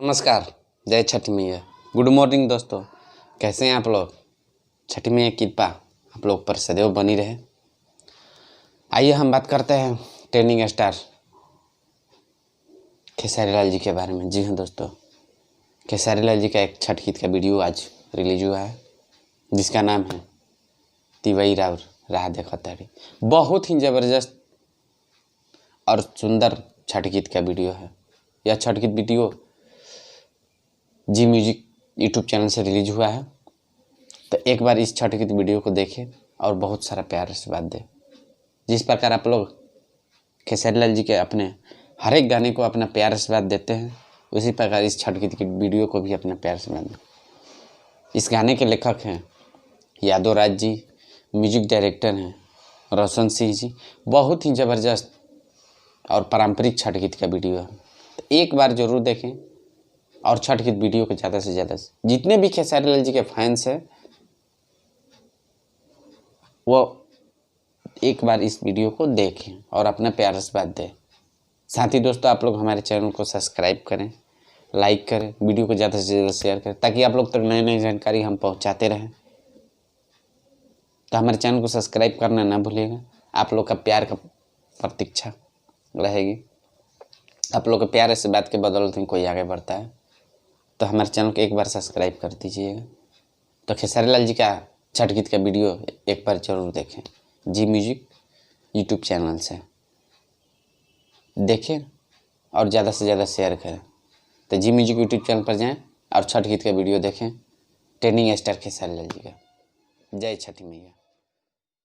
नमस्कार, जय छठी मैया। गुड मॉर्निंग दोस्तों, कैसे हैं आप लोग। छठी मैया की कृपा आप लोग पर सदैव बनी रहे। आइए हम बात करते हैं ट्रेंडिंग स्टार खेसारी लाल जी के बारे में। जी हाँ दोस्तों, खेसारी लाल जी का एक छठ गीत का वीडियो आज रिलीज हुआ है, जिसका नाम है तिवई राउर राह देखो तारी। बहुत ही ज़बरदस्त और सुंदर छठ गीत का वीडियो है। यह छठ गीत वीडियो जी म्यूजिक यूट्यूब चैनल से रिलीज हुआ है, तो एक बार इस छठ गीत वीडियो को देखें और बहुत सारा प्यार से बात दें। जिस प्रकार आप लोग खेसारी लाल जी के अपने हर एक गाने को अपना प्यार से बात देते हैं, उसी प्रकार इस छठ गीत की वीडियो को भी अपना प्यार से बात दें। इस गाने के लेखक हैं यादव राज जी, म्यूजिक डायरेक्टर हैं रोशन सिंह जी। बहुत ही ज़बरदस्त और पारंपरिक छठ गीत का वीडियो है, तो एक बार ज़रूर देखें और छठ गीत वीडियो को ज़्यादा से ज़्यादा जितने भी खेसारी लाल जी के फैंस हैं वो एक बार इस वीडियो को देखें और अपना प्यार से बात दें। साथ ही दोस्तों, आप लोग हमारे चैनल को सब्सक्राइब करें, लाइक करें, वीडियो को ज़्यादा से ज़्यादा शेयर करें, ताकि आप लोग तक नई नई जानकारी हम पहुंचाते रहें। तो हमारे चैनल को सब्सक्राइब करना ना भूलिएगा। आप लोग का प्यार का प्रतीक्षा रहेगी। आप लोग के प्यार से बात के बदौलत में कोई आगे बढ़ता है, तो हमारे चैनल को एक बार सब्सक्राइब कर दीजिएगा। तो खेसारी लाल जी का छठ गीत का वीडियो एक बार जरूर देखें, जी म्यूजिक यूट्यूब चैनल से देखें और ज़्यादा से ज़्यादा शेयर करें। तो जी म्यूजिक यूट्यूब चैनल पर जाएं और छठ गीत का वीडियो देखें, ट्रेंडिंग स्टार खेसारी लाल जी का। जय छठी मैया।